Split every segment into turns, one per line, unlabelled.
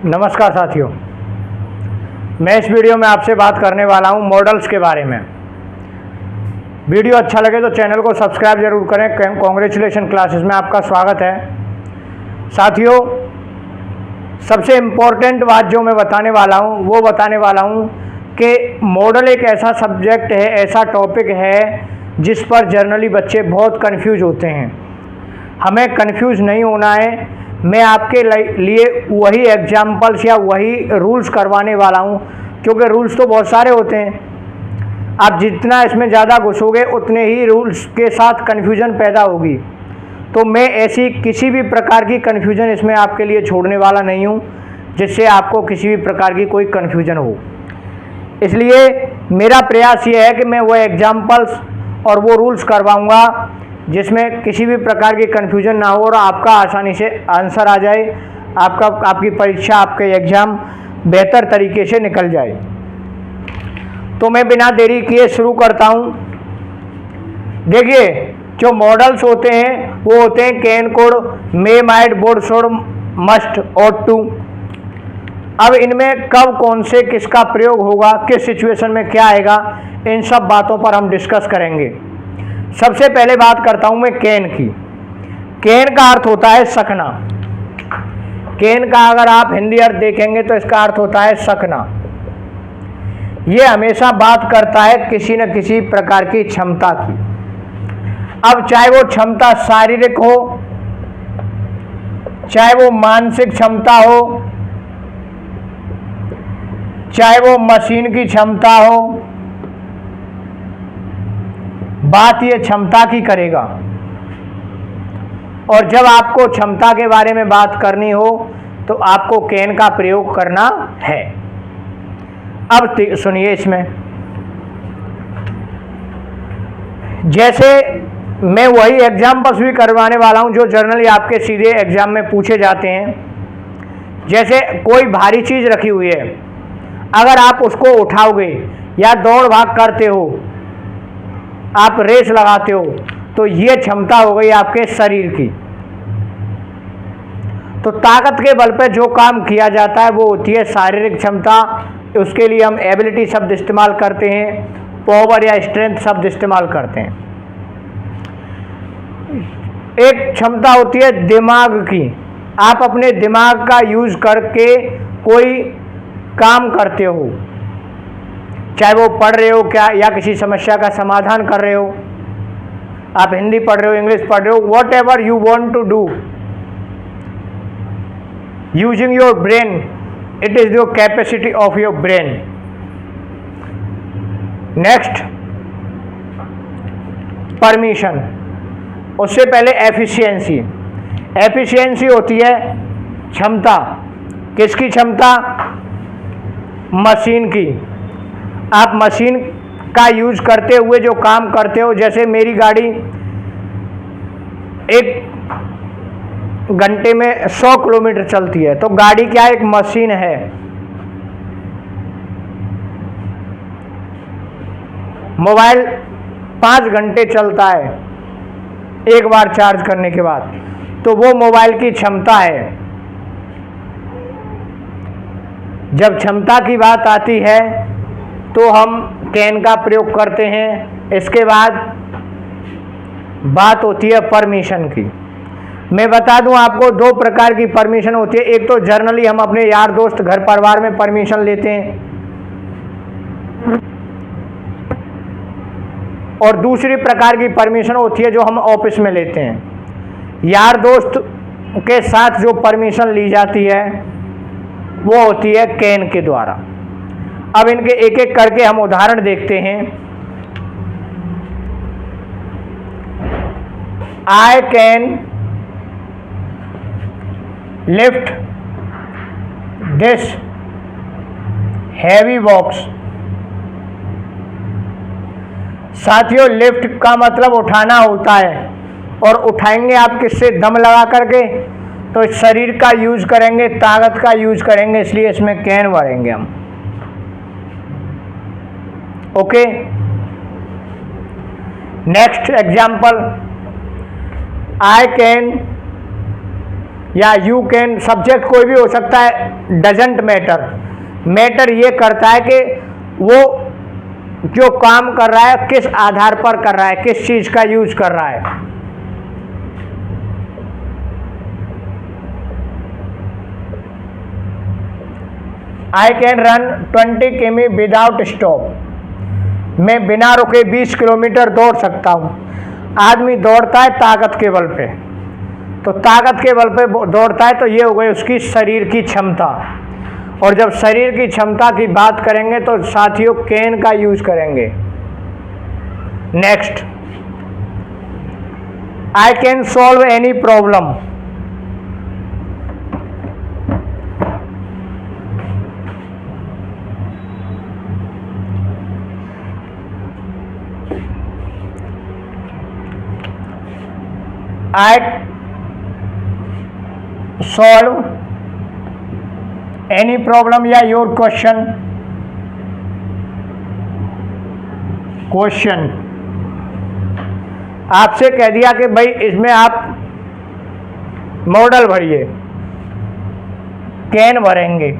नमस्कार साथियों, मैं इस वीडियो में आपसे बात करने वाला हूं मॉडल्स के बारे में। वीडियो अच्छा लगे तो चैनल को सब्सक्राइब जरूर करें। कॉन्ग्रेचुलेशन क्लासेस में आपका स्वागत है। साथियों, सबसे इम्पोर्टेंट बात जो मैं बताने वाला हूं वो बताने वाला हूं कि मॉडल एक ऐसा सब्जेक्ट है, ऐसा टॉपिक है जिस पर जनरली बच्चे बहुत कंफ्यूज होते हैं। हमें कंफ्यूज नहीं होना है। मैं आपके लिए वही एग्जाम्पल्स या वही रूल्स करवाने वाला हूँ, क्योंकि रूल्स तो बहुत सारे होते हैं। आप जितना इसमें ज़्यादा घुसोगे उतने ही रूल्स के साथ कन्फ्यूजन पैदा होगी। तो मैं ऐसी किसी भी प्रकार की कन्फ्यूजन इसमें आपके लिए छोड़ने वाला नहीं हूँ जिससे आपको किसी भी प्रकार की कोई कन्फ्यूजन हो। इसलिए मेरा प्रयास ये है कि मैं वो एग्जाम्पल्स और वो रूल्स करवाऊँगा जिसमें किसी भी प्रकार की कन्फ्यूजन ना हो और आपका आसानी से आंसर आ जाए, आपकी परीक्षा, आपके एग्ज़ाम बेहतर तरीके से निकल जाए। तो मैं बिना देरी किए शुरू करता हूँ। देखिए, जो मॉडल्स होते हैं वो होते हैं can, could, may, might, would, should, must, ought to। अब इनमें कब कौन से किसका प्रयोग होगा, किस सिचुएशन में क्या आएगा, इन सब बातों पर हम डिस्कस करेंगे। सबसे पहले बात करता हूं मैं कैन की। कैन का अर्थ होता है सकना। कैन का अगर आप हिंदी अर्थ देखेंगे तो इसका अर्थ होता है सकना। यह हमेशा बात करता है किसी न किसी प्रकार की क्षमता की। अब चाहे वो क्षमता शारीरिक हो, चाहे वो मानसिक क्षमता हो, चाहे वो मशीन की क्षमता हो, बात ये क्षमता की करेगा। और जब आपको क्षमता के बारे में बात करनी हो तो आपको कैन का प्रयोग करना है। अब सुनिए, इसमें जैसे मैं वही एग्जाम्पल्स भी करवाने वाला हूं जो जनरली आपके सीधे एग्जाम में पूछे जाते हैं। जैसे कोई भारी चीज रखी हुई है, अगर आप उसको उठाओगे या दौड़ भाग करते हो, आप रेस लगाते हो, तो ये क्षमता हो गई आपके शरीर की। तो ताकत के बल पर जो काम किया जाता है वो होती है शारीरिक क्षमता। उसके लिए हम एबिलिटी शब्द इस्तेमाल करते हैं, पावर या स्ट्रेंथ शब्द इस्तेमाल करते हैं। एक क्षमता होती है दिमाग की। आप अपने दिमाग का यूज करके कोई काम करते हो, चाहे वो पढ़ रहे हो क्या या किसी समस्या का समाधान कर रहे हो, आप हिंदी पढ़ रहे हो, इंग्लिश पढ़ रहे हो, whatever you want to do using your brain, it is your capacity of your brain. Next, permission. उससे पहले एफिशिएंसी। एफिशिएंसी होती है क्षमता। किसकी क्षमता? मशीन की। आप मशीन का यूज करते हुए जो काम करते हो, जैसे मेरी गाड़ी 1 घंटे में 100 किलोमीटर चलती है, तो गाड़ी क्या एक मशीन है। मोबाइल 5 घंटे चलता है एक बार चार्ज करने के बाद, तो वो मोबाइल की क्षमता है। जब क्षमता की बात आती है तो हम कैन का प्रयोग करते हैं। इसके बाद बात होती है परमिशन की। मैं बता दूं आपको, 2 प्रकार की परमिशन होती है। एक तो जनरली हम अपने यार दोस्त, घर परिवार में परमिशन लेते हैं, और दूसरी प्रकार की परमिशन होती है जो हम ऑफिस में लेते हैं। यार दोस्त के साथ जो परमिशन ली जाती है वो होती है कैन के द्वारा। अब इनके एक एक करके हम उदाहरण देखते हैं। I can lift this heavy box. साथियों, लिफ्ट का मतलब उठाना होता है, और उठाएंगे आप किससे? दम लगा करके। तो शरीर का यूज करेंगे, ताकत का यूज करेंगे, इसलिए इसमें कैन भरेंगे हम। Okay, next example, I can या यू कैन, सब्जेक्ट कोई भी हो सकता है, डजेंट मैटर। मैटर ये करता है कि वो जो काम कर रहा है किस आधार पर कर रहा है, किस चीज का यूज कर रहा है। आई कैन रन 20 किमी विदाउट स्टॉप। मैं बिना रुके 20 किलोमीटर दौड़ सकता हूँ। आदमी दौड़ता है ताकत के बल पे, तो ताकत के बल पे दौड़ता है, तो ये हो गई उसकी शरीर की क्षमता। और जब शरीर की क्षमता की बात करेंगे तो साथियों कैन का यूज करेंगे। Next, I can solve any problem. I solve any problem या योर क्वेश्चन। आपसे कह दिया कि भाई इसमें आप मॉडल भरिए, कैन भरेंगे।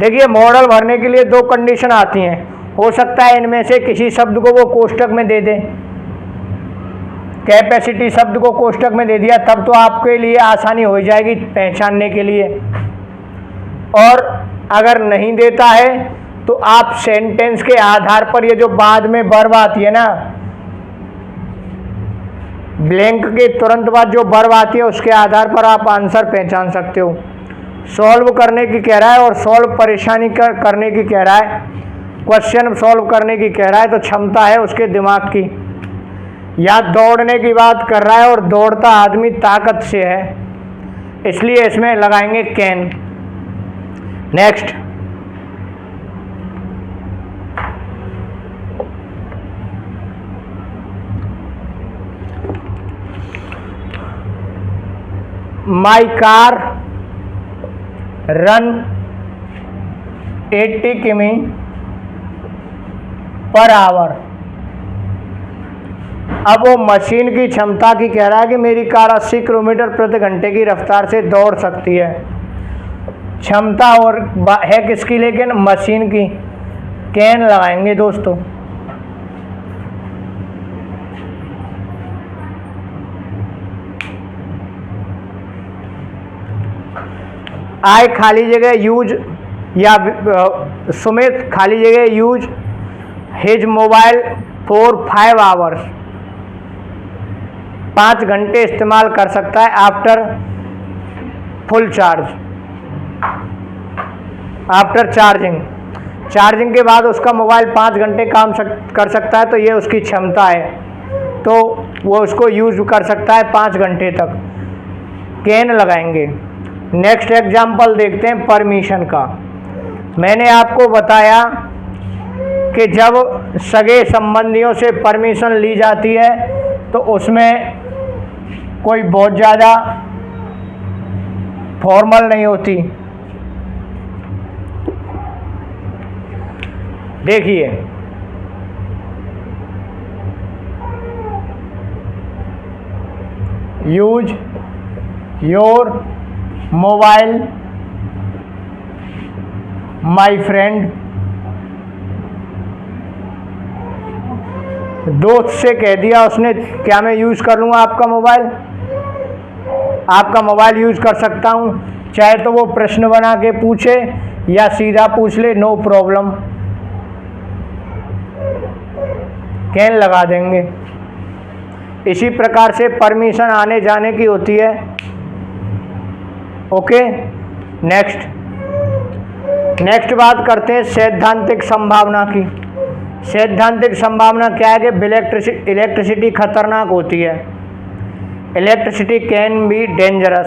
देखिए मॉडल भरने के लिए दो कंडीशन आती हैं। हो सकता है इनमें से किसी शब्द को वो कोष्टक में दे दें। कैपेसिटी शब्द को कोष्टक में दे दिया, तब तो आपके लिए आसानी हो जाएगी पहचानने के लिए। और अगर नहीं देता है तो आप सेंटेंस के आधार पर, ये जो बाद में वर्ब आती है ना, ब्लैंक के तुरंत बाद जो वर्ब आती है उसके आधार पर आप आंसर पहचान सकते हो। सॉल्व करने की कह रहा है और सॉल्व परेशानी करने की कह रहा है, क्वेश्चन सॉल्व करने की कह रहा है, तो क्षमता है उसके दिमाग की। या दौड़ने की बात कर रहा है और दौड़ता आदमी ताकत से है, इसलिए इसमें लगाएंगे can. Next, my car run 80 किमी पर आवर। अब वो मशीन की क्षमता की कह रहा है कि मेरी कार 80 किलोमीटर प्रति घंटे की रफ्तार से दौड़ सकती है। क्षमता और है किसकी, लेकिन मशीन की। कैन लगाएंगे दोस्तों। आई खाली जगह यूज, या सुमित खाली जगह use his mobile for 5 hours. 5 घंटे इस्तेमाल कर सकता है after full charge, after charging. Charging के बाद उसका मोबाइल 5 घंटे काम कर सकता है, तो ये उसकी क्षमता है, तो वो उसको यूज कर सकता है 5 घंटे तक। कैन लगाएंगे। नेक्स्ट एग्जाम्पल देखते हैं परमिशन का। मैंने आपको बताया कि जब सगे संबंधियों से परमिशन ली जाती है तो उसमें कोई बहुत ज़्यादा फॉर्मल नहीं होती। देखिए use your mobile my friend. दोस्त से कह दिया उसने, क्या मैं यूज़ कर लूँगा आपका मोबाइल? आपका मोबाइल यूज़ कर सकता हूँ, चाहे तो वो प्रश्न बना के पूछे या सीधा पूछ ले, नो प्रॉब्लम। कैन लगा देंगे। इसी प्रकार से परमिशन आने जाने की होती है। ओके, नेक्स्ट बात करते हैं सैद्धांतिक संभावना की। सैद्धांतिक संभावना क्या है कि इलेक्ट्रिसिटी खतरनाक होती है। Electricity can be dangerous.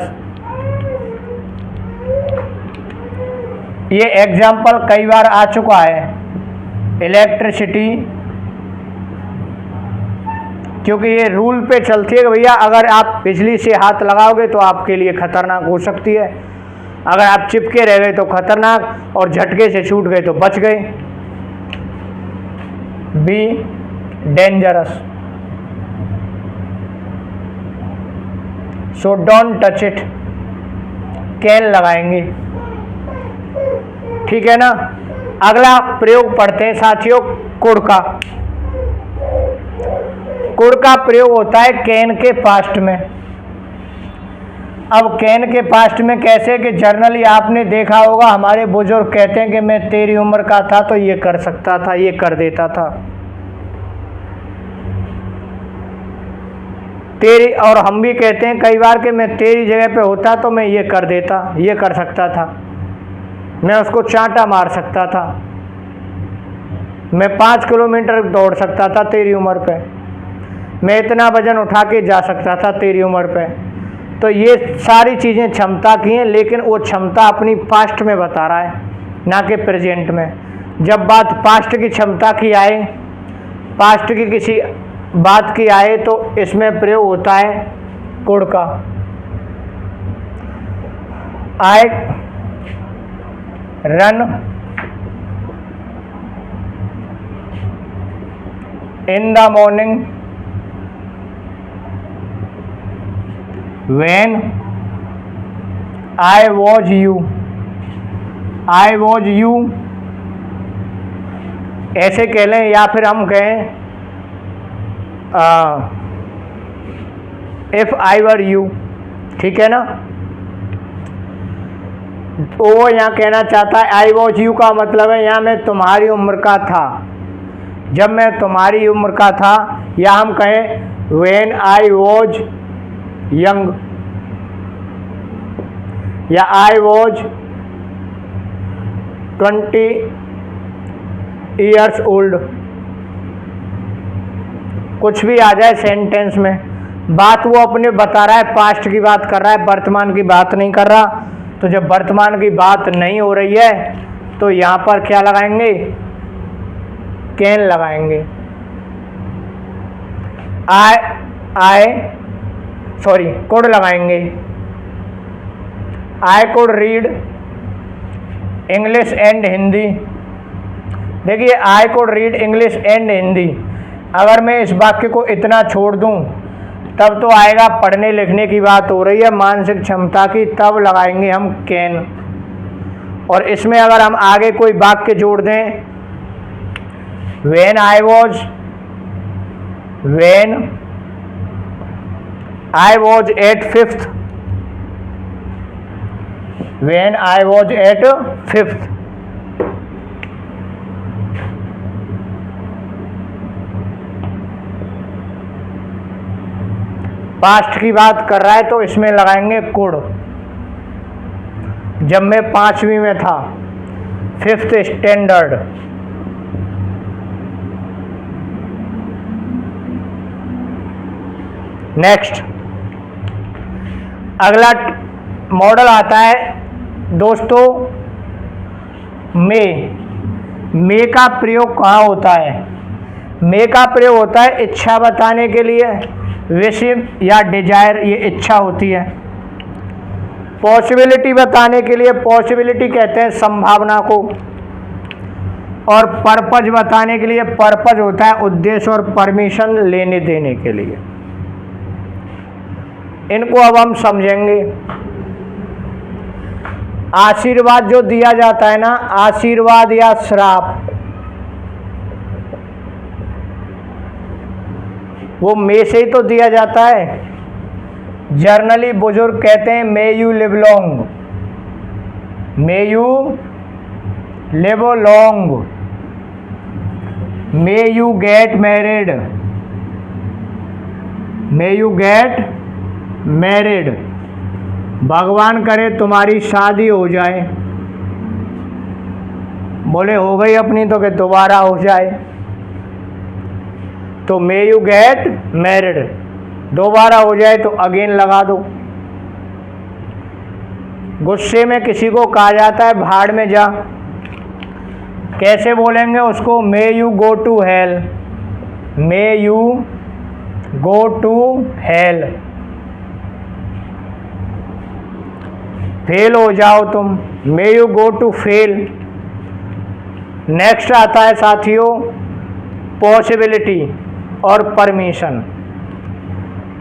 ये एग्जाम्पल कई बार आ चुका है। इलेक्ट्रिसिटी, क्योंकि ये रूल पे चलती है कि भैया अगर आप बिजली से हाथ लगाओगे तो आपके लिए खतरनाक हो सकती है, अगर आप चिपके रह गए तो खतरनाक, और झटके से छूट गए तो बच गए। Be dangerous, so don't touch it. Can लगाएंगे। ठीक है ना। अगला प्रयोग पढ़ते हैं साथियों, कुड का। कुड का प्रयोग होता है कैन के पास्ट में। अब कैन के पास्ट में कैसे कि जर्नली आपने देखा होगा, हमारे बुजुर्ग कहते हैं कि मैं तेरी उम्र का था तो ये कर सकता था, ये कर देता था। तेरी, और हम भी कहते हैं कई बार कि मैं तेरी जगह पे होता तो मैं ये कर देता, ये कर सकता था, मैं उसको चांटा मार सकता था, मैं 5 किलोमीटर दौड़ सकता था तेरी उम्र पे, मैं इतना वजन उठा के जा सकता था तेरी उम्र पे। तो ये सारी चीज़ें क्षमता की हैं, लेकिन वो क्षमता अपनी पास्ट में बता रहा है, ना कि प्रेजेंट में। जब बात पास्ट की क्षमता की आए, पास्ट की किसी बात की आए, तो इसमें प्रयोग होता है कुड का। I run in the morning when I was you, I was you ऐसे कह लें, या फिर हम कहें if I were you। ठीक है ना। वो यहाँ कहना चाहता है I was you का मतलब है यहाँ मैं तुम्हारी उम्र का था, जब मैं तुम्हारी उम्र का था, या हम कहें when I was यंग, या आई वॉज 20 ईयर्स ओल्ड। कुछ भी आ जाए सेंटेंस में, बात वो अपने बता रहा है, पास्ट की बात कर रहा है, वर्तमान की बात नहीं कर रहा। तो जब वर्तमान की बात नहीं हो रही है तो यहाँ पर क्या लगाएंगे, कैन लगाएंगे। कुड लगाएंगे। I could read English and Hindi. देखिए, I could read English and Hindi, अगर मैं इस वाक्य को इतना छोड़ दूं तब तो आएगा पढ़ने लिखने की बात हो रही है, मानसिक क्षमता की, तब लगाएंगे हम कैन। और इसमें अगर हम आगे कोई वाक्य जोड़ दें, when I was at 5th, when I was at 5th। Past की बात कर रहा है तो इसमें लगाएंगे कुड। जब मैं 5वीं में था, 5th स्टैंडर्ड। नेक्स्ट, अगला मॉडल आता है दोस्तों मे का प्रयोग कहाँ होता है? मे का प्रयोग होता है इच्छा बताने के लिए, विश या डिजायर, ये इच्छा होती है। पॉसिबिलिटी बताने के लिए, पॉसिबिलिटी कहते हैं संभावना को। और पर्पज बताने के लिए, पर्पज होता है उद्देश्य और परमिशन लेने देने के लिए। इनको अब हम समझेंगे। आशीर्वाद जो दिया जाता है ना, आशीर्वाद या श्राप, वो मे से ही तो दिया जाता है। जर्नली बुजुर्ग कहते हैं may you live long, may you live long, may you get married, may you get married, भगवान करे तुम्हारी शादी हो जाए। बोले हो गई अपनी तो कि दोबारा हो जाए, तो मे यू गेट मैरिड, दोबारा हो जाए तो अगेन लगा दो। गुस्से में किसी को कहा जाता है भाड़ में जा, कैसे बोलेंगे उसको? May you go to hell, may you go to hell, fail हो जाओ तुम, may you go to fail. Next आता है साथियों पॉसिबिलिटी और परमिशन।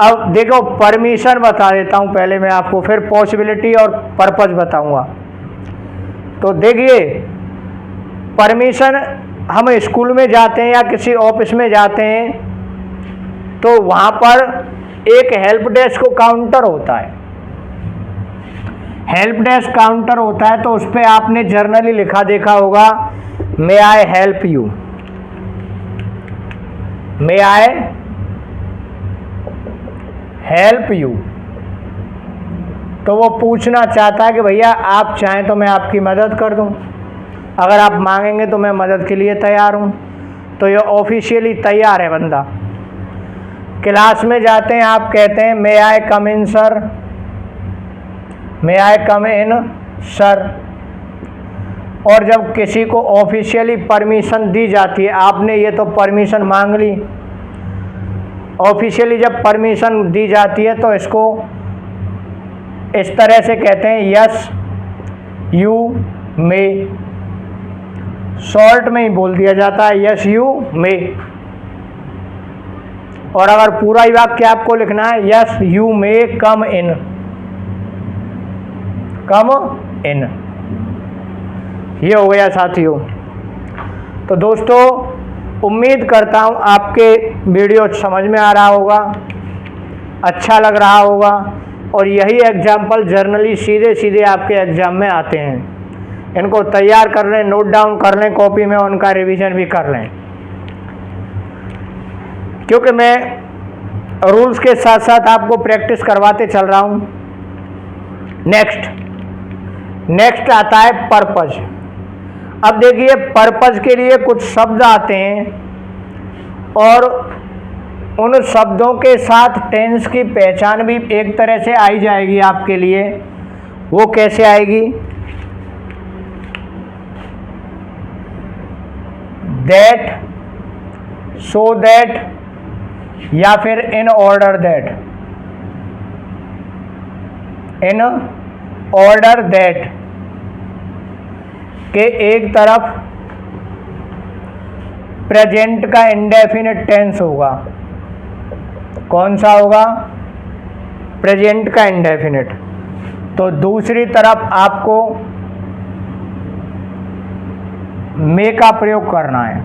अब देखो परमिशन बता देता हूँ पहले मैं आपको, फिर पॉसिबिलिटी और पर्पज बताऊंगा। तो देखिए, परमिशन, हम स्कूल में जाते हैं या किसी ऑफिस में जाते हैं तो वहाँ पर एक हेल्प डेस्क काउंटर होता है। हेल्प डेस्क काउंटर होता है तो उस पर आपने जर्नली लिखा देखा होगा, may I help you, may I help you. तो वो पूछना चाहता है कि भैया आप चाहें तो मैं आपकी मदद कर दूं, अगर आप मांगेंगे तो मैं मदद के लिए तैयार हूं। तो ये ऑफिशियली तैयार है बंदा। क्लास में जाते हैं, आप कहते हैं मे आई कम इन सर, मे आई कम इन सर। और जब किसी को ऑफिशियली परमिशन दी जाती है, आपने ये तो परमिशन मांग ली, ऑफिशियली जब परमिशन दी जाती है तो इसको इस तरह से कहते हैं, यस यू मे। शॉर्ट में ही बोल दिया जाता है, यस यू मे। और अगर पूरा ही वाक्य आपको लिखना है, यस यू मे कम इन, कम इन। ये हो गया साथियों। तो दोस्तों, उम्मीद करता हूँ आपके वीडियो समझ में आ रहा होगा, अच्छा लग रहा होगा, और यही एग्जाम्पल जर्नली सीधे सीधे आपके एग्जाम में आते हैं। इनको तैयार कर लें, नोट डाउन कर लें कॉपी में, उनका रिवीजन भी कर लें, क्योंकि मैं रूल्स के साथ साथ आपको प्रैक्टिस करवाते चल रहा हूँ। नेक्स्ट आता है पर्पज। अब देखिए, पर्पज के लिए कुछ शब्द आते हैं और उन शब्दों के साथ टेंस की पहचान भी एक तरह से आई जाएगी आपके लिए। वो कैसे आएगी? दैट, सो दैट, या फिर in order that. In order that के एक तरफ प्रेजेंट का इंडेफिनिट टेंस होगा। कौन सा होगा? प्रेजेंट का इंडेफिनिट। तो दूसरी तरफ आपको मे का प्रयोग करना है।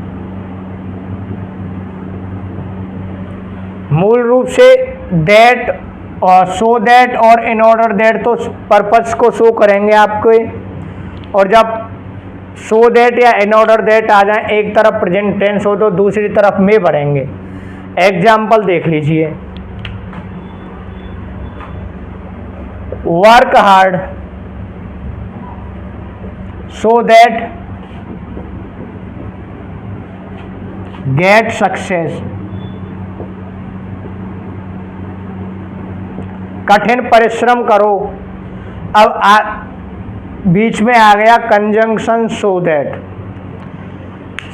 मूल रूप से दैट और सो दैट और इन ऑर्डर दैट तो पर्पस को शो करेंगे आपको, और जब सो दैट या इन ऑर्डर दैट आ जाए, एक तरफ प्रेजेंट टेंस हो तो दूसरी तरफ में भरेंगे। एग्जाम्पल देख लीजिए, work hard so that get success. कठिन परिश्रम करो। अब बीच में आ गया conjunction so that.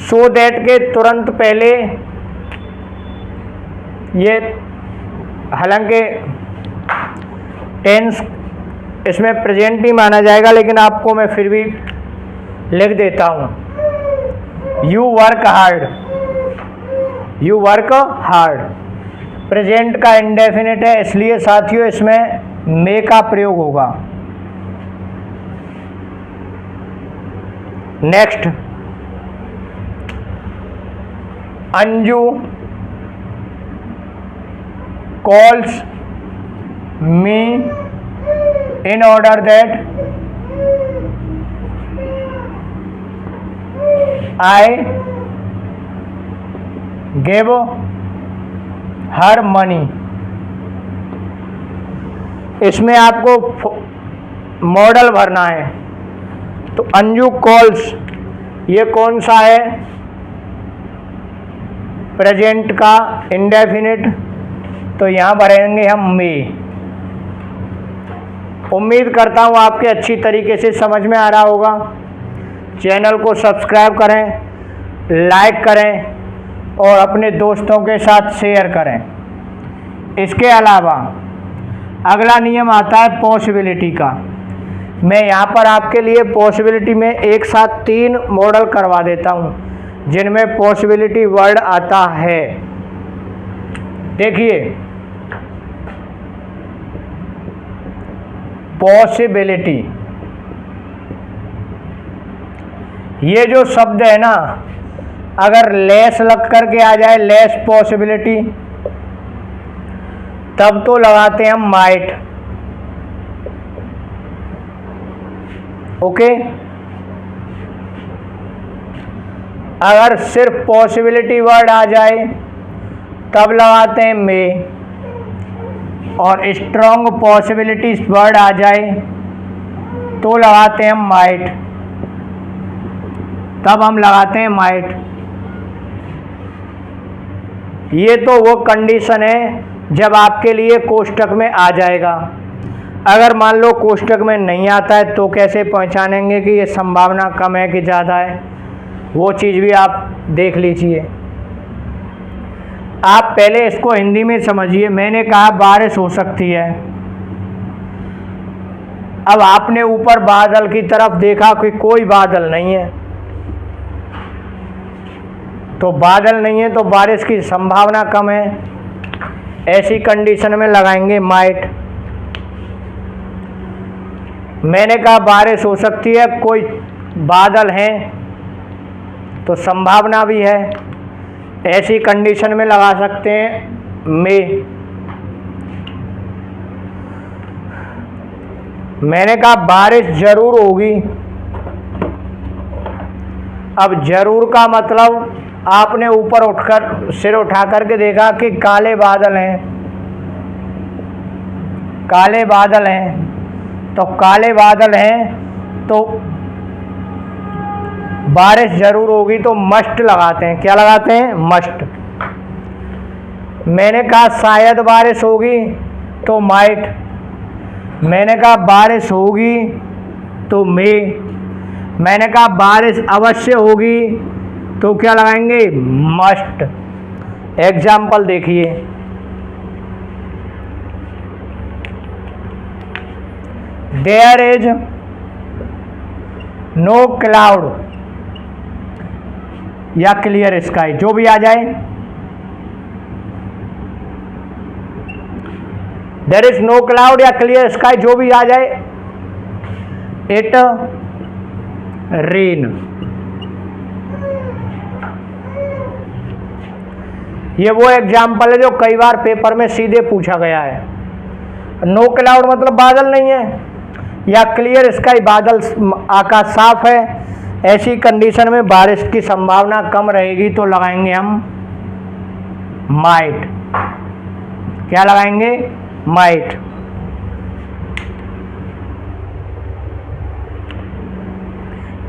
So that के तुरंत पहले ये, हालांकि टेंस इसमें प्रेजेंट ही माना जाएगा, लेकिन आपको मैं फिर भी लिख देता हूँ, you work hard. You work hard present का इंडेफिनिट है, इसलिए साथियों इसमें मे का प्रयोग होगा। Next, Anju calls me in order that I give her money. इसमें आपको मॉडल भरना है। तो अंजू कॉल्स, ये कौन सा है? प्रेजेंट का इंडेफिनिट, तो यहाँ भरेंगे हम मे। उम्मीद करता हूँ आपके अच्छी तरीके से समझ में आ रहा होगा। चैनल को सब्सक्राइब करें, लाइक करें और अपने दोस्तों के साथ शेयर करें। इसके अलावा अगला नियम आता है पॉसिबिलिटी का। मैं यहाँ पर आपके लिए पॉसिबिलिटी में एक साथ 3 मॉडल करवा देता हूँ जिनमें पॉसिबिलिटी वर्ड आता है। देखिए, पॉसिबिलिटी। ये जो शब्द है ना, अगर लेस लग करके आ जाए, लेस पॉसिबिलिटी, तब तो लगाते हैं हम माइट। ओके, अगर सिर्फ पॉसिबिलिटी वर्ड आ जाए तब लगाते हैं मे, और स्ट्रॉन्ग पॉसिबिलिटी वर्ड आ जाए तो लगाते हैं माइट, तब हम लगाते हैं माइट। ये तो वो कंडीशन है जब आपके लिए कोष्टक में आ जाएगा। अगर मान लो कोष्टक में नहीं आता है तो कैसे पहचानेंगे कि ये संभावना कम है कि ज़्यादा है, वो चीज़ भी आप देख लीजिए। आप पहले इसको हिंदी में समझिए। मैंने कहा बारिश हो सकती है, अब आपने ऊपर बादल की तरफ देखा कि कोई बादल नहीं है, तो बादल नहीं है तो बारिश की संभावना कम है, ऐसी कंडीशन में लगाएंगे माइट। मैंने कहा बारिश हो सकती है, कोई बादल हैं तो संभावना भी है, ऐसी कंडीशन में लगा सकते हैं मे। मैंने कहा बारिश जरूर होगी, अब जरूर का मतलब आपने ऊपर उठकर सिर उठा करके देखा कि काले बादल हैं, काले बादल हैं, तो काले बादल हैं तो बारिश जरूर होगी, तो मस्ट लगाते हैं। क्या लगाते हैं? मस्ट। मैंने कहा शायद बारिश होगी तो माइट। मैंने कहा बारिश होगी तो मे। मैंने कहा बारिश अवश्य होगी तो क्या लगाएंगे? मस्ट। एग्जाम्पल देखिए, देयर इज नो क्लाउड या क्लियर स्काई, जो भी आ जाए। देयर इज नो क्लाउड या क्लियर स्काई, जो भी आ जाए। It rain. ये वो एग्जाम्पल है जो कई बार पेपर में सीधे पूछा गया है। नो क्लाउड मतलब बादल नहीं है, या क्लियर स्काई बादल, आकाश साफ है, ऐसी कंडीशन में बारिश की संभावना कम रहेगी तो लगाएंगे हम माइट। क्या लगाएंगे? माइट।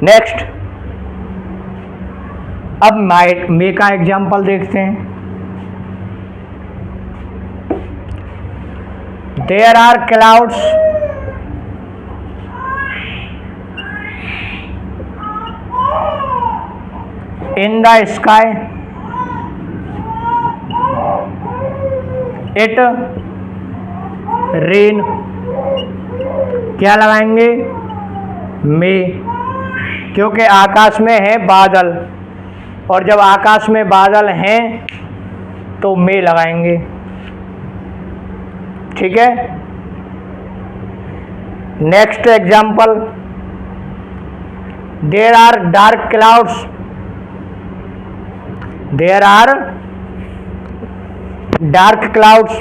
नेक्स्ट, अब माइट मे का एग्जाम्पल देखते हैं। There are clouds in the sky, it rain। क्या लगाएंगे? मे, क्योंकि आकाश में है बादल, और जब आकाश में बादल हैं तो मे लगाएंगे। ठीक है। Next example, there are dark clouds, there are dark clouds,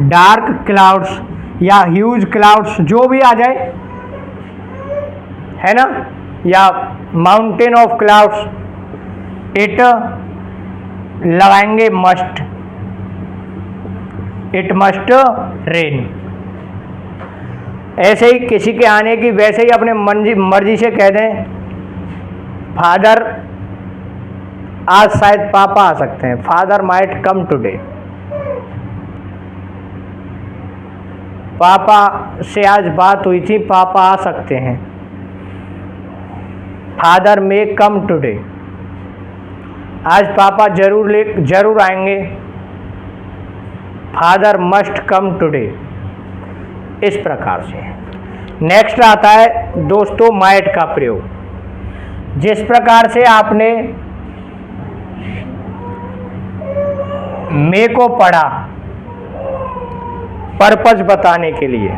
dark clouds या ह्यूज क्लाउड्स, जो भी आ जाए, है ना, या माउंटेन ऑफ क्लाउड्स, इट लगाएंगे मस्ट। It must rain. ऐसे ही किसी के आने की, वैसे ही अपने मर्जी से कह दें फादर, आज शायद पापा आ सकते हैं, फादर माइट कम टुडे। पापा से आज बात हुई थी, पापा आ सकते हैं। फादर मे कम टुडे, आज पापा जरूर आएंगे। Father must come today. इस प्रकार से नेक्स्ट आता है दोस्तों माइट का प्रयोग। जिस प्रकार से आपने मे को पढ़ा पर्पज बताने के लिए,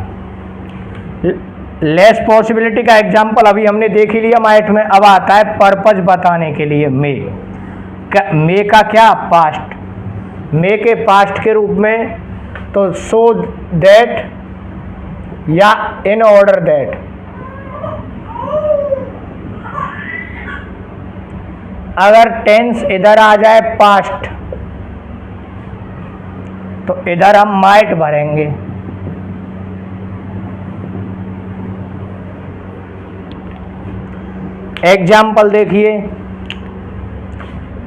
लेस पॉसिबिलिटी का एग्जाम्पल अभी हमने देख ही लिया माइट में। अब आता है पर्पज बताने के लिए मे का क्या पास्ट, मे के पास्ट के रूप में, तो सो दैट या इन ऑर्डर दैट। अगर टेंस इधर आ जाए पास्ट तो इधर हम माइट भरेंगे। एग्जाम्पल देखिए,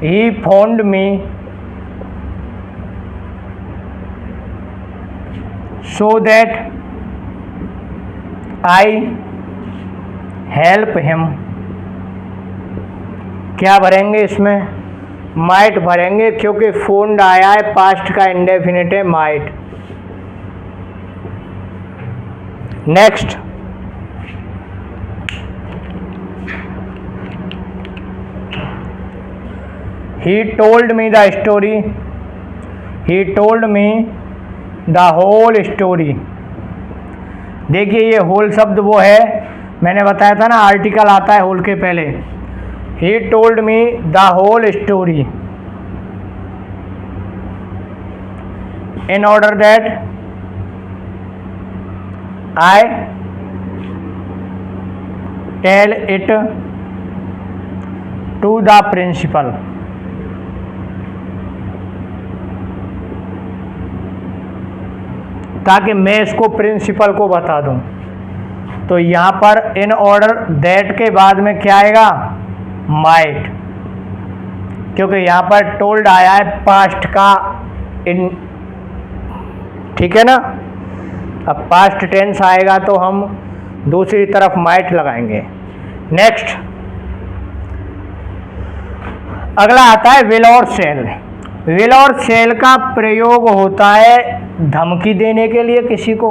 he phoned me so that I help him. क्या भरेंगे इसमें? माइट भरेंगे, क्योंकि फोन्ड आया है, पास्ट का इंडेफिनिट है might. Next, he told me the story, he told me the whole story. देखिए ये होल शब्द वो है, मैंने बताया था ना आर्टिकल आता है होल के पहले। He told me the whole story in order that I tell it to the principal। ताकि मैं इसको प्रिंसिपल को बता दूं। तो यहाँ पर इन ऑर्डर दैट के बाद में क्या आएगा? माइट, क्योंकि यहाँ पर टोल्ड आया है पास्ट का इन, ठीक है ना। अब पास्ट टेंस आएगा तो हम दूसरी तरफ माइट लगाएंगे। नेक्स्ट, अगला आता है विल और शैल। विल और शैल का प्रयोग होता है धमकी देने के लिए किसी को,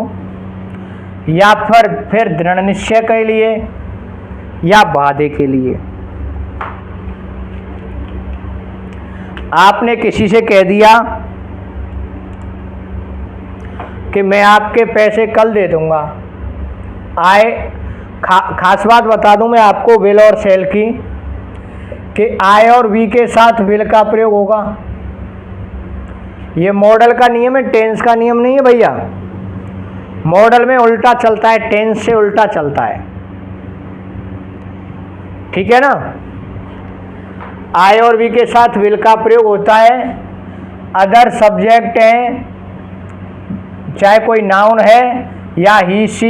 या फिर दृढ़ निश्चय के लिए, या वादे के लिए। आपने किसी से कह दिया कि मैं आपके पैसे कल दे दूंगा। खास बात बता दूं मैं आपको विल और शैल की, कि आई और वी के साथ विल का प्रयोग होगा। ये मॉडल का नियम है, टेंस का नियम नहीं है भैया। मॉडल में उल्टा चलता है, टेंस से उल्टा चलता है, ठीक है ना। आई और वी के साथ विल का प्रयोग होता है। अदर सब्जेक्ट हैं, चाहे कोई नाउन है या ही सी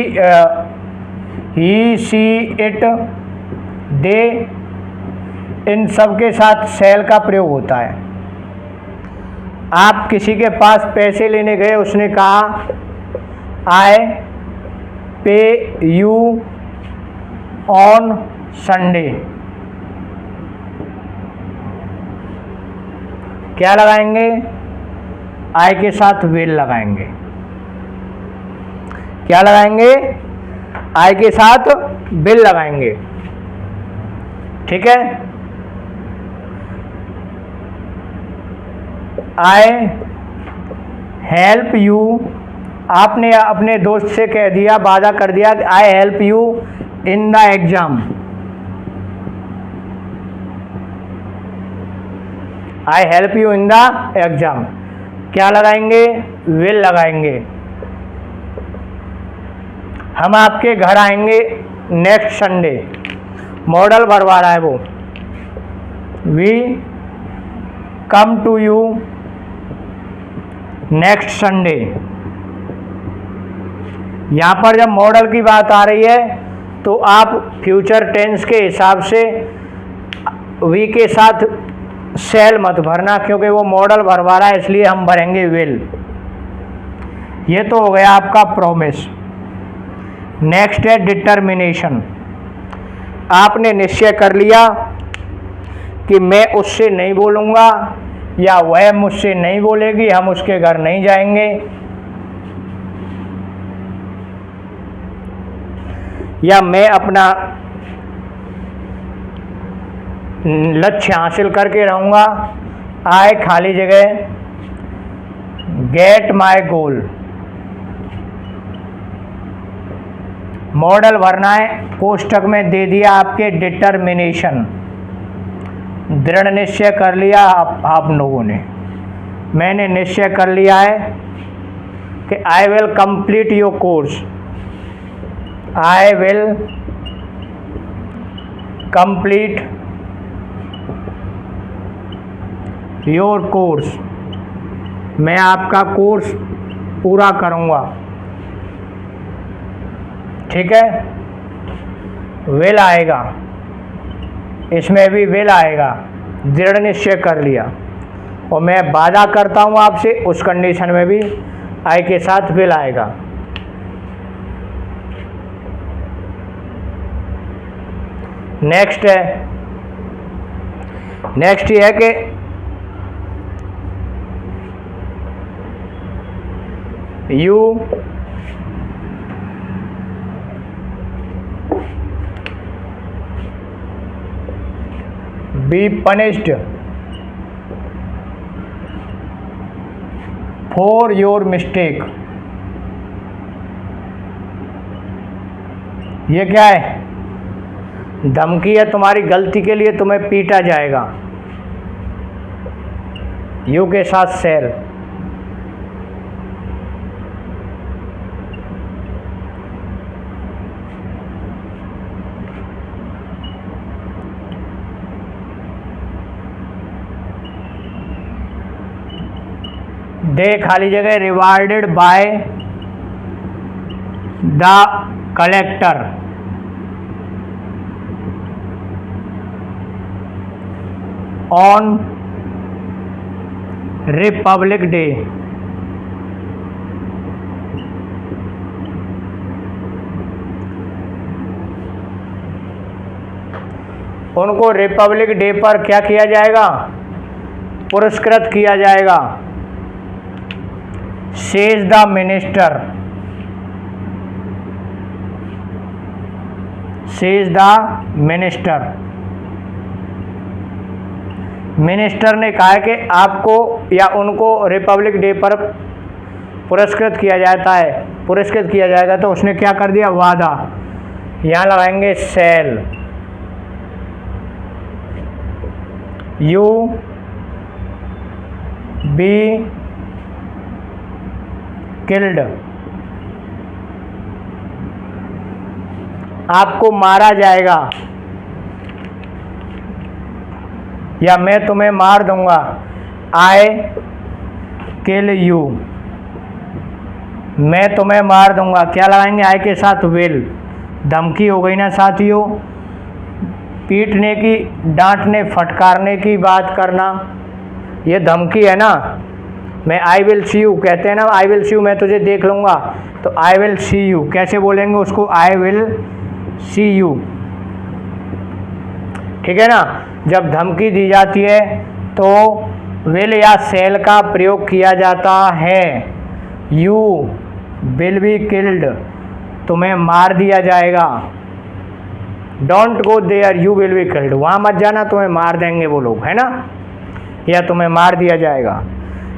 इट दे, इन सब के साथ शैल का प्रयोग होता है। आप किसी के पास पैसे लेने गए, उसने कहा आई पे यू ऑन संडे। क्या लगाएंगे? आई के साथ विल लगाएंगे। क्या लगाएंगे? आई के साथ विल लगाएंगे, ठीक है। आई हेल्प यू, आपने अपने दोस्त से कह दिया, वादा कर दिया कि आई help you in the exam. I help you in the exam, क्या लगाएंगे? विल लगाएंगे। हम आपके घर आएंगे नेक्स्ट संडे, मॉडल भरवा रहा है वो। We come to you next Sunday. यहाँ पर जब मॉडल की बात आ रही है तो आप फ्यूचर टेंस के हिसाब से वी के साथ शैल मत भरना, क्योंकि वो मॉडल भरवा रहा है, इसलिए हम भरेंगे विल। ये तो हो गया आपका प्रॉमिस। नेक्स्ट है डिटर्मिनेशन। आपने निश्चय कर लिया कि मैं उससे नहीं बोलूँगा या वह मुझसे नहीं बोलेगी, हम उसके घर नहीं जाएंगे। या मैं अपना लक्ष्य हासिल करके रहूँगा। आई खाली जगह गेट माय गोल। मॉडल भरना है, कोष्ठक में दे दिया आपके डिटर्मिनेशन, दृढ़ निश्चय कर लिया आप लोगों ने। मैंने निश्चय कर लिया है कि I will complete your course, I will complete your course, मैं आपका कोर्स पूरा करूँगा। ठीक है, विल आएगा, इसमें भी विल आएगा, दृढ़ निश्चय कर लिया। और मैं वादा करता हूँ आपसे, उस कंडीशन में भी आई के साथ विल आएगा। नेक्स्ट ये है कि you be punished for your mistake. ये क्या है? धमकी है, तुम्हारी गलती के लिए तुम्हें पीटा जाएगा। यू के साथ सेल। दे खाली जगह rewarded by the collector on Republic day. उनको रिपब्लिक डे पर क्या किया जाएगा? पुरस्कृत किया जाएगा। Says the minister, says the minister. Minister ने कहा है कि आपको या उनको रिपब्लिक डे पर पुरस्कृत किया जाता है, पुरस्कृत किया जाएगा। तो उसने क्या कर दिया? वादा। यहाँ लगाएंगे सेल। यू बी किल्ड, आपको मारा जाएगा या मैं तुम्हें मार दूंगा। आई किल यू, मैं तुम्हें मार दूंगा। क्या लगाएंगे? आई के साथ विल। धमकी हो गई ना साथियों, पीटने की, डांटने फटकारने की बात करना, ये धमकी है ना। मैं आई विल सी यू कहते हैं ना, आई विल सी यू, मैं तुझे देख लूँगा। तो आई विल सी यू कैसे बोलेंगे उसको? I will see you. ठीक है ना। जब धमकी दी जाती है तो विल या सेल का प्रयोग किया जाता है। यू विल बी किल्ड, तुम्हें मार दिया जाएगा। Don't go there, you will be killed, वहाँ मत जाना, तुम्हें मार देंगे वो लोग, है ना, या तुम्हें मार दिया जाएगा।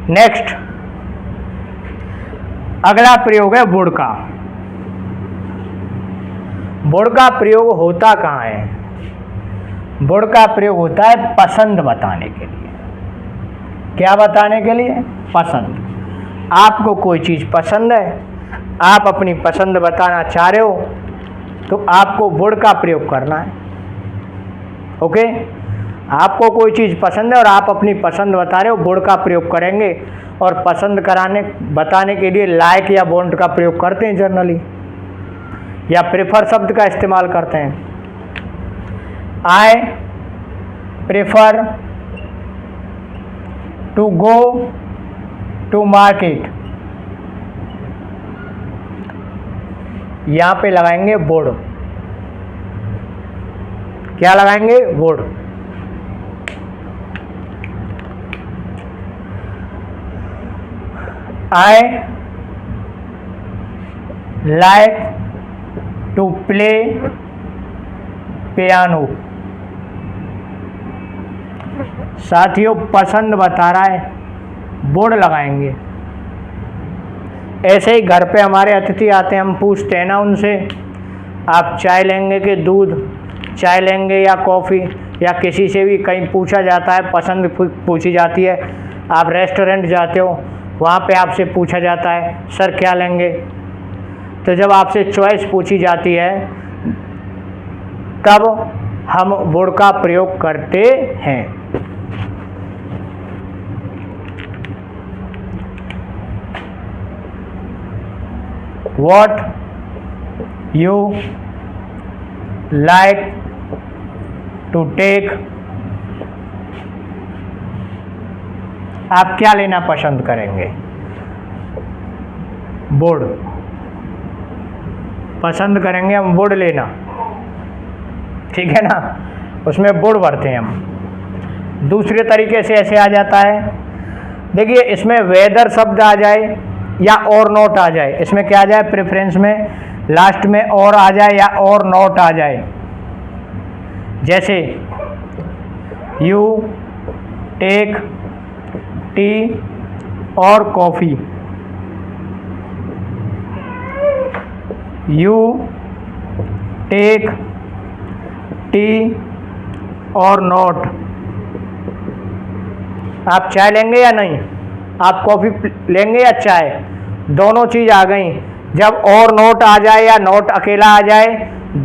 नेक्स्ट अगला प्रयोग है वुड का। वुड का प्रयोग होता कहाँ है? वुड का प्रयोग होता है पसंद बताने के लिए। क्या बताने के लिए? पसंद। आपको कोई चीज़ पसंद है, आप अपनी पसंद बताना चाह रहे हो, तो आपको वुड का प्रयोग करना है। ओके, आपको कोई चीज़ पसंद है और आप अपनी पसंद बता रहे हो, वुड का प्रयोग करेंगे। और पसंद कराने बताने के लिए लाइक या वांट का प्रयोग करते हैं जनरली, या प्रेफर शब्द का इस्तेमाल करते हैं। I prefer to go to market, यहाँ पे लगाएंगे वुड। क्या लगाएंगे? Would. I like to play piano. साथियों पसंद बता रहा है, बोर्ड लगाएंगे। ऐसे ही घर पे हमारे अतिथि आते हैं, हम पूछते हैं ना उनसे, आप चाय लेंगे कि दूध, चाय लेंगे या कॉफ़ी, या किसी से भी कहीं पूछा जाता है, पसंद पूछी जाती है। आप रेस्टोरेंट जाते हो, वहाँ पे आपसे पूछा जाता है सर क्या लेंगे। तो जब आपसे चॉइस पूछी जाती है तब हम बोर्ड का प्रयोग करते हैं। What you like to take? आप क्या लेना पसंद करेंगे? बोर्ड पसंद करेंगे हम, बोर्ड लेना, ठीक है ना, उसमें बोर्ड भरते हैं हम। दूसरे तरीके से ऐसे आ जाता है, देखिए इसमें वेदर शब्द आ जाए या और नॉट आ जाए, इसमें क्या आ जाए, प्रेफरेंस में लास्ट में और आ जाए या और नॉट आ जाए। जैसे यू टेक टी और कॉफ़ी, यू टेक टी और नॉट। आप चाय लेंगे या नहीं, आप कॉफ़ी लेंगे या चाय, दोनों चीज़ आ गई। जब और नोट आ जाए या नोट अकेला आ जाए,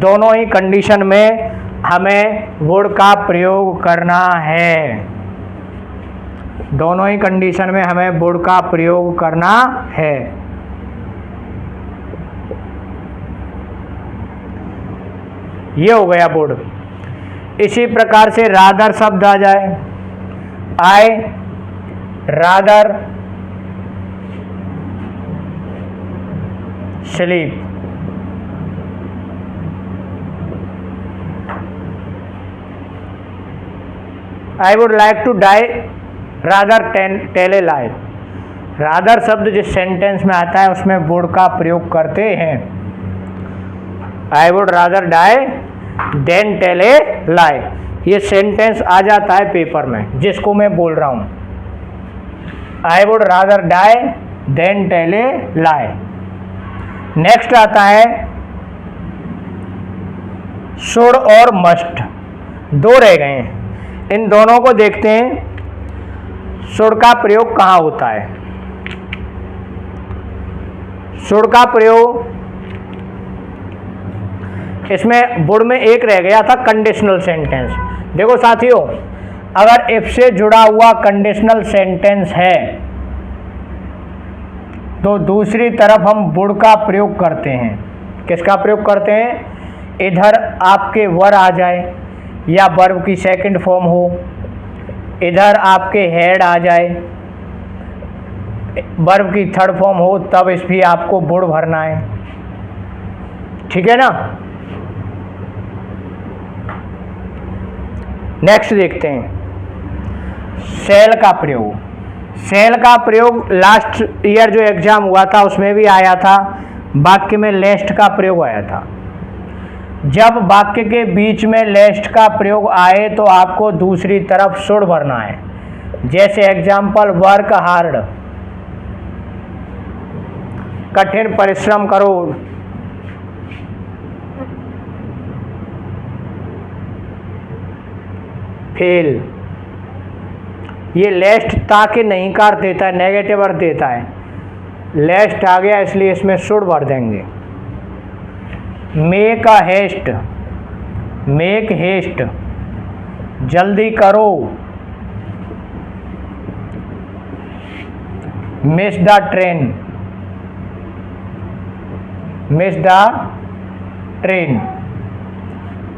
दोनों ही कंडीशन में हमें वुड का प्रयोग करना है। दोनों ही कंडीशन में हमें वुड का प्रयोग करना है। ये हो गया वुड। इसी प्रकार से रादर शब्द आ जाए, I rather sleep, I would like to die rather tell a lie. Rather शब्द जिस सेंटेंस में आता है उसमें वुड का प्रयोग करते हैं। I would rather die than tell a lie, ये सेंटेंस आ जाता है पेपर में जिसको मैं बोल रहा हूँ। I would rather die than tell a lie. Next आता है शुड और मस्ट, दो रह गए हैं, इन दोनों को देखते हैं। शुड का प्रयोग कहाँ होता है? शुड का प्रयोग इसमें वुड में एक रह गया था, कंडीशनल सेंटेंस। देखो साथियों, अगर इफ से जुड़ा हुआ कंडीशनल सेंटेंस है तो दूसरी तरफ हम वुड का प्रयोग करते हैं। किसका प्रयोग करते हैं? इधर आपके वर आ जाए या वर्ब की सेकंड फॉर्म हो, इधर आपके हेड आ जाए, वर्ब की थर्ड फॉर्म हो, तब इस भी आपको वुड भरना है, ठीक है ना। नेक्स्ट देखते हैं सेल का प्रयोग। सेल का प्रयोग लास्ट ईयर जो एग्जाम हुआ था उसमें भी आया था, वाक्य में लेस्ट का प्रयोग आया था। जब वाक्य के बीच में लेस्ट का प्रयोग आए तो आपको दूसरी तरफ शुड भरना है। जैसे एग्जाम्पल, वर्क हार्ड, कठिन परिश्रम करो। फेल, ये लेस्ट ताकि नहीं कर देता है, नेगेटिव अर्थ देता है। लेस्ट आ गया इसलिए इसमें शुड भर देंगे। Make a haste, make haste, जल्दी करो। Miss the train, miss the train,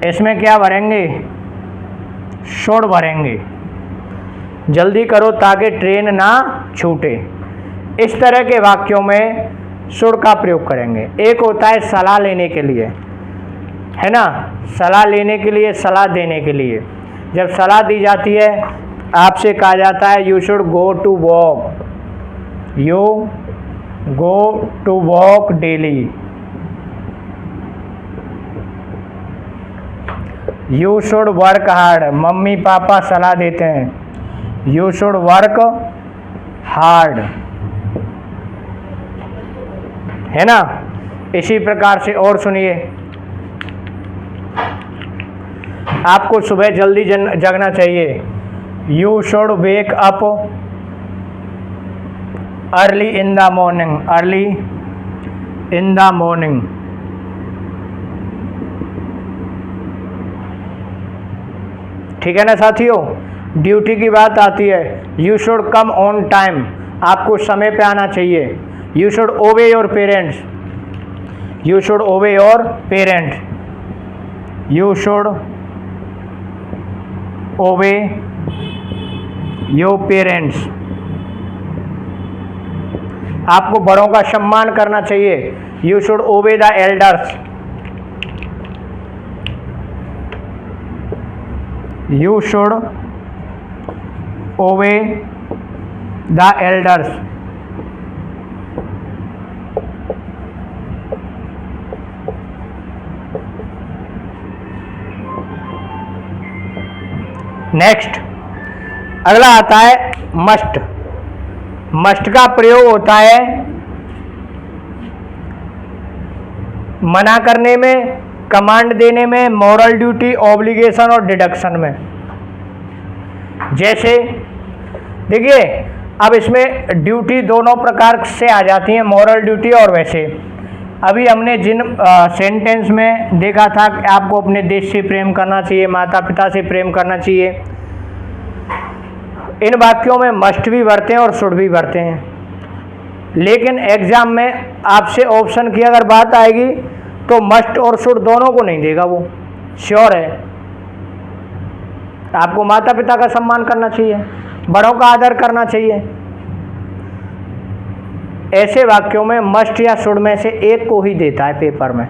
इसमें क्या भरेंगे? शुड भरेंगे। जल्दी करो ताकि ट्रेन ना छूटे। इस तरह के वाक्यों में शुड का प्रयोग करेंगे। एक होता है सलाह लेने के लिए, है ना, सलाह लेने के लिए, सलाह देने के लिए। जब सलाह दी जाती है, आपसे कहा जाता है you should go to walk, you go to walk daily, you should work hard, mummy papa सलाह देते हैं, यू शुड वर्क हार्ड, है ना। इसी प्रकार से और सुनिए, आपको सुबह जल्दी जगना चाहिए, you should wake up early in the morning, early in the morning. ठीक है ना साथियों। ड्यूटी की बात आती है, you should come on time, आपको समय पे आना चाहिए, यू शुड ओबे योर पेरेंट्स, यू शुड ओबे योर पेरेंट्स, यू शुड ओबे योर पेरेंट्स। आपको बड़ों का सम्मान करना चाहिए, you should obey the elders, you should obey the elders. Next अगला आता है मस्ट। मस्ट का प्रयोग होता है मना करने में, कमांड देने में, मॉरल ड्यूटी, ऑब्लिगेशन और डिडक्शन में। जैसे देखिए, अब इसमें ड्यूटी दोनों प्रकार से आ जाती हैं, मॉरल ड्यूटी और वैसे। अभी हमने जिन सेंटेंस में देखा था कि आपको अपने देश से प्रेम करना चाहिए, माता पिता से प्रेम करना चाहिए, इन वाक्यों में मस्ट भी भरते हैं और शुड भी भरते हैं। लेकिन एग्जाम में आपसे ऑप्शन की अगर बात आएगी तो मस्ट और शुड दोनों को नहीं देगा, वो श्योर है। आपको माता पिता का सम्मान करना चाहिए, बड़ों का आदर करना चाहिए। ऐसे वाक्यों में मस्ट या शुड में से एक को ही देता है पेपर में,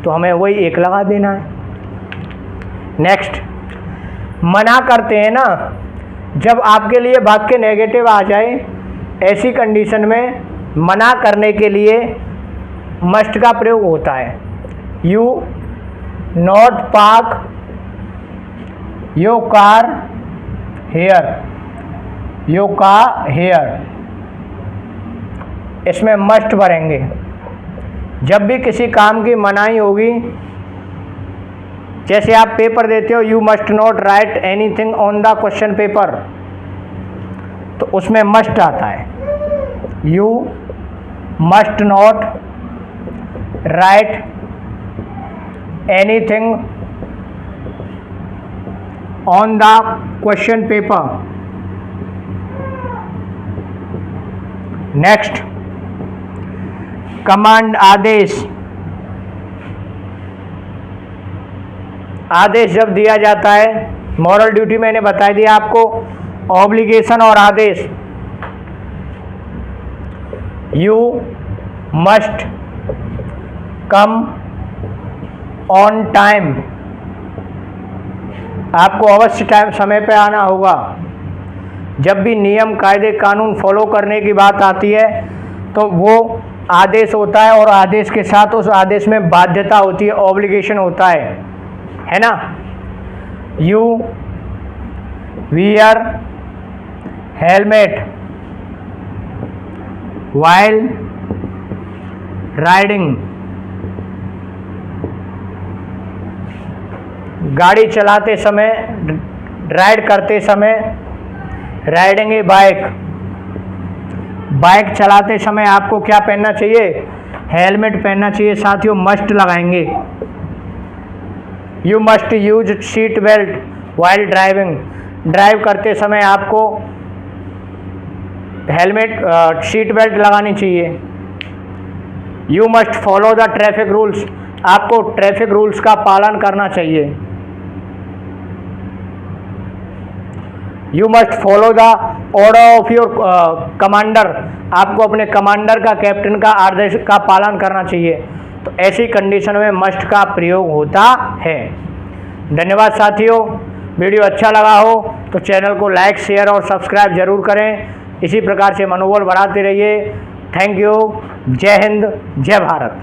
तो हमें वही एक लगा देना है। नेक्स्ट, मना करते हैं ना, जब आपके लिए वाक्य नेगेटिव आ जाए, ऐसी कंडीशन में मना करने के लिए मस्ट का प्रयोग होता है। You not park your car here, your car here, इसमें मस्ट भरेंगे। जब भी किसी काम की मनाही होगी, जैसे आप पेपर देते हो, you must not write anything on the question paper, तो उसमें मस्ट आता है, you must not write anything on the question paper. Next, command, आदेश। आदेश जब दिया जाता है, मॉरल ड्यूटी मैंने बता दिया आपको, ऑब्लिगेशन और आदेश। You must come on time, आपको अवश्य टाइम समय पे आना होगा। जब भी नियम, कायदे, कानून फॉलो करने की बात आती है तो वो आदेश होता है, और आदेश के साथ उस आदेश में बाध्यता होती है, ऑब्लिगेशन होता है ना। You wear helmet while riding, गाड़ी चलाते समय, राइड करते समय, राइडिंग ए बाइक, बाइक चलाते समय आपको क्या पहनना चाहिए, हेलमेट पहनना चाहिए। साथियों, मस्ट लगाएंगे। You must use seat belt while driving, drive करते समय आपको हेलमेट, सीट बेल्ट लगानी चाहिए। You must follow the traffic rules, आपको ट्रैफिक रूल्स का पालन करना चाहिए। You must follow the order of your commander, आपको अपने कमांडर का, कैप्टन का आदेश का पालन करना चाहिए। तो ऐसी कंडीशन में मस्ट का प्रयोग होता है। धन्यवाद साथियों। वीडियो अच्छा लगा हो तो चैनल को लाइक, शेयर और सब्सक्राइब जरूर करें। इसी प्रकार से मनोबल बढ़ाते रहिए। Thank you. जय हिंद, जय भारत।